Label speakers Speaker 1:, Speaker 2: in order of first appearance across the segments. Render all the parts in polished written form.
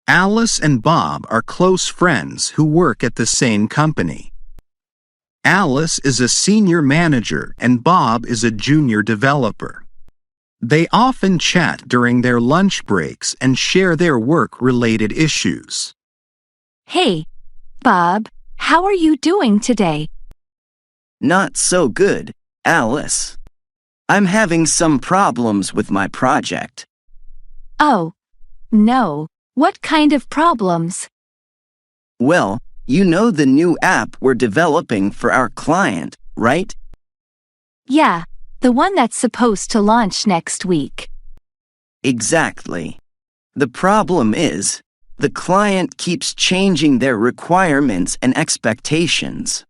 Speaker 1: Alice and Bob are close friends who work at the same company. Alice is a senior manager and Bob is a junior developer. They often chat during their lunch breaks and share their work-related issues.
Speaker 2: Hey, Bob, how are you doing today?
Speaker 3: Not so good, Alice. I'm having some problems with my project.
Speaker 2: Oh, no. What kind of problems?
Speaker 3: Well, you know the new app we're developing for our client, right?
Speaker 2: Yeah, the one that's supposed to launch next week.
Speaker 3: Exactly. The problem is, the client keeps changing their requirements and expectations.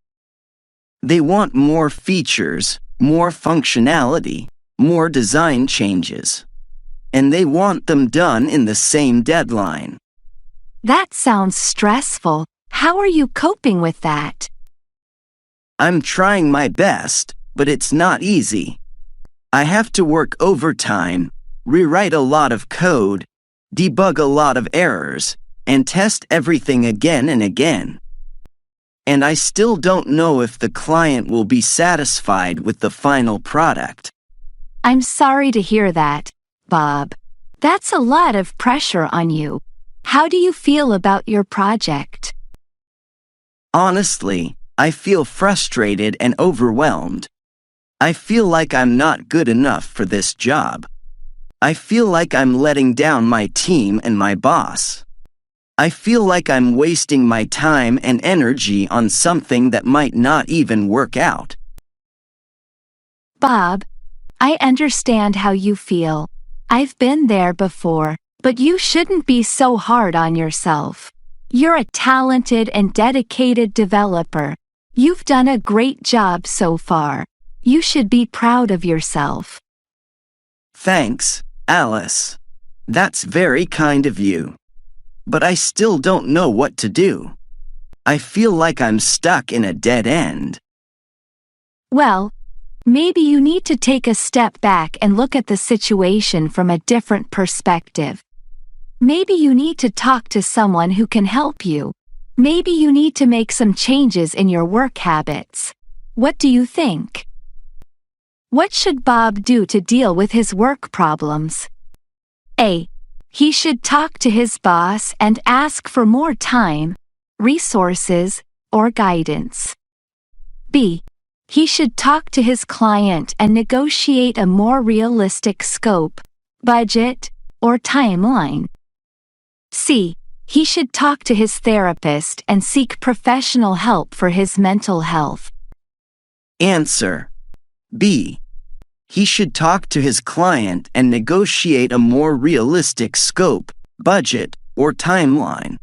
Speaker 3: They want more features, more functionality, more design changes. And they want them done in the same deadline.
Speaker 2: That sounds stressful. How are you coping with that?
Speaker 3: I'm trying my best, but it's not easy. I have to work overtime, rewrite a lot of code, debug a lot of errors, and test everything again and again. And I still don't know if the client will be satisfied with the final product.
Speaker 2: I'm sorry to hear that, Bob. That's a lot of pressure on you. How do you feel about your project?
Speaker 3: Honestly, I feel frustrated and overwhelmed. I feel like I'm not good enough for this job. I feel like I'm letting down my team and my boss. I feel like I'm wasting my time and energy on something that might not even work out.
Speaker 2: Bob, I understand how you feel. I've been there before, but you shouldn't be so hard on yourself. You're a talented and dedicated developer. You've done a great job so far. You should be proud of yourself.
Speaker 3: Thanks, Alice. That's very kind of you. But I still don't know what to do. I feel like I'm stuck in a dead end.
Speaker 2: Well, maybe you need to take a step back and look at the situation from a different perspective. Maybe you need to talk to someone who can help you. Maybe you need to make some changes in your work habits. What do you think? What should Bob do to deal with his work problems? A. He should talk to his boss and ask for more time, resources, or guidance. B. He should talk to his client and negotiate a more realistic scope, budget, or timeline. C. He should talk to his therapist and seek professional help for his mental health.
Speaker 3: Answer. B. He should talk to his client and negotiate a more realistic scope, budget, or timeline.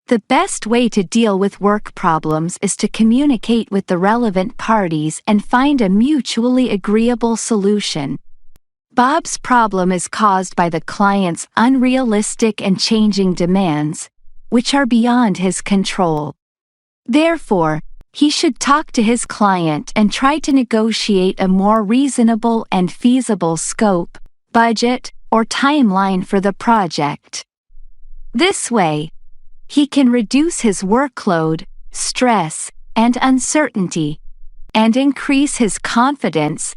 Speaker 2: The best way to deal with work problems is to communicate with the relevant parties and find a mutually agreeable solution. Bob's problem is caused by the client's unrealistic and changing demands, which are beyond his control. Therefore, he should talk to his client and try to negotiate a more reasonable and feasible scope, budget, or timeline for the project. This way, he can reduce his workload, stress, and uncertainty, and increase his confidence,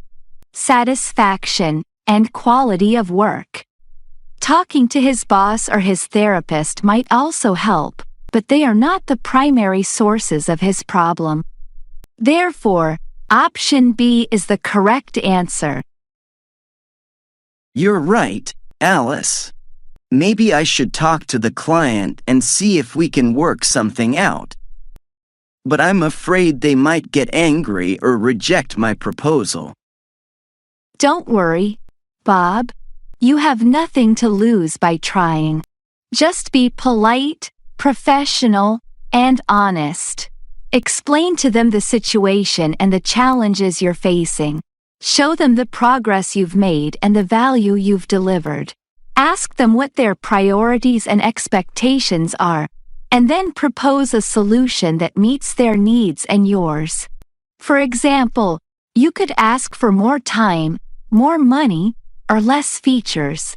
Speaker 2: satisfaction, and quality of work. Talking to his boss or his therapist might also help, but they are not the primary sources of his problem. Therefore, option B is the correct answer.
Speaker 3: You're right, Alice. Maybe I should talk to the client and see if we can work something out. But I'm afraid they might get angry or reject my proposal.
Speaker 2: Don't worry, Bob. You have nothing to lose by trying. Just be polite, professional, and honest. Explain to them the situation and the challenges you're facing. Show them the progress you've made and the value you've delivered. Ask them what their priorities and expectations are, and then propose a solution that meets their needs and yours. For example, you could ask for more time, more money, or less features.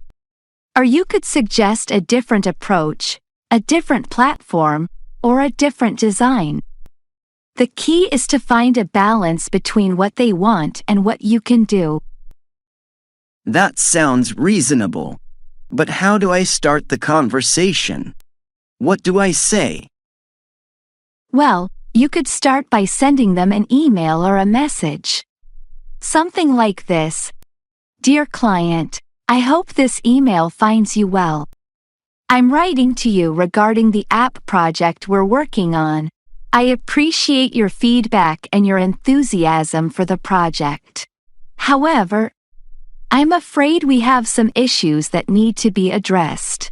Speaker 2: Or you could suggest a different approach, a different platform, or a different design. The key is to find a balance between what they want and what you can do.
Speaker 3: That sounds reasonable. But how do I start the conversation? What do I say?
Speaker 2: Well, you could start by sending them an email or a message. Something like this. Dear client, I hope this email finds you well. I'm writing to you regarding the app project we're working on. I appreciate your feedback and your enthusiasm for the project. However, I'm afraid we have some issues that need to be addressed.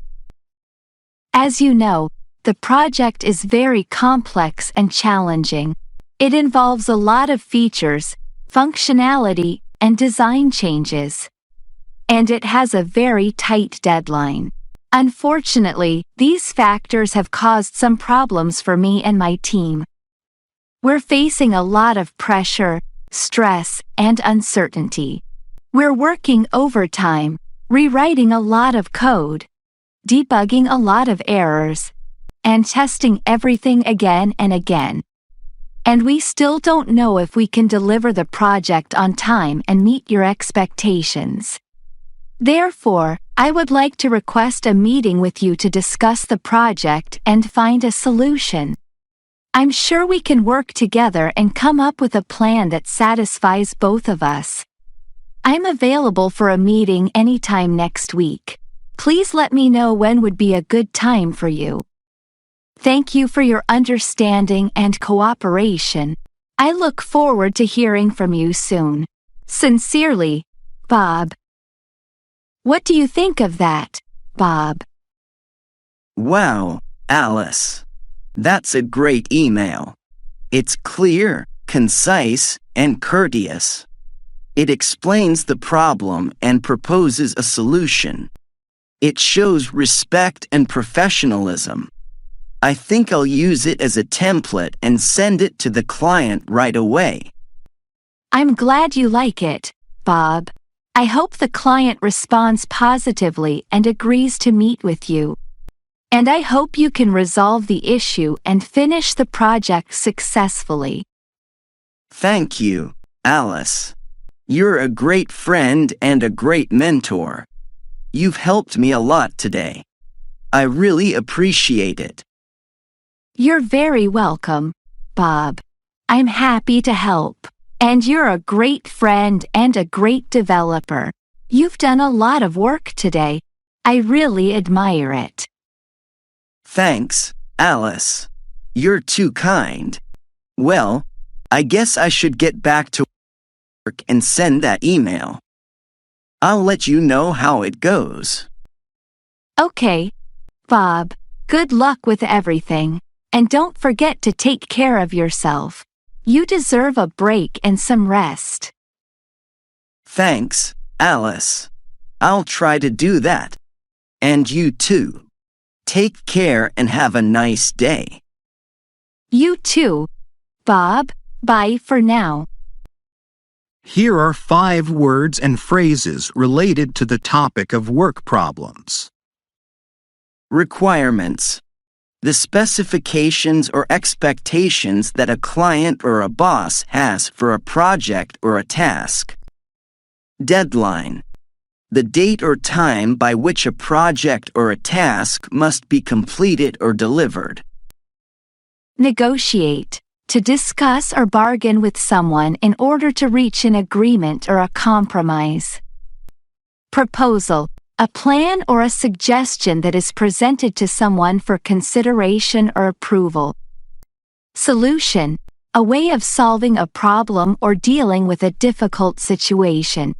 Speaker 2: As you know, the project is very complex and challenging. It involves a lot of features, functionality, and design changes. And it has a very tight deadline. Unfortunately, these factors have caused some problems for me and my team. We're facing a lot of pressure, stress, and uncertainty. We're working overtime, rewriting a lot of code, debugging a lot of errors, and testing everything again and again. And we still don't know if we can deliver the project on time and meet your expectations. Therefore, I would like to request a meeting with you to discuss the project and find a solution. I'm sure we can work together and come up with a plan that satisfies both of us. I'm available for a meeting anytime next week. Please let me know when would be a good time for you. Thank you for your understanding and cooperation. I look forward to hearing from you soon. Sincerely, Bob. What do you think of that, Bob?
Speaker 3: Wow, Alice. That's a great email. It's clear, concise, and courteous. It explains the problem and proposes a solution. It shows respect and professionalism. I think I'll use it as a template and send it to the client right away.
Speaker 2: I'm glad you like it, Bob. I hope the client responds positively and agrees to meet with you. And I hope you can resolve the issue and finish the project successfully.
Speaker 3: Thank you, Alice. You're a great friend and a great mentor. You've helped me a lot today. I really appreciate it.
Speaker 2: You're very welcome, Bob. I'm happy to help. And you're a great friend and a great developer. You've done a lot of work today. I really admire it.
Speaker 3: Thanks, Alice. You're too kind. Well, I guess I should get back to work and send that email. I'll let you know how it goes.
Speaker 2: Okay, Bob. Good luck with everything. And don't forget to take care of yourself. You deserve a break and some rest.
Speaker 3: Thanks, Alice. I'll try to do that. And you too. Take care and have a nice day.
Speaker 2: You too, Bob. Bye for now.
Speaker 1: Here are 5 words and phrases related to the topic of work problems.
Speaker 3: Requirements. The specifications or expectations that a client or a boss has for a project or a task. Deadline. The date or time by which a project or a task must be completed or delivered.
Speaker 2: Negotiate. To discuss or bargain with someone in order to reach an agreement or a compromise. Proposal. A plan or a suggestion that is presented to someone for consideration or approval. Solution. A way of solving a problem or dealing with a difficult situation.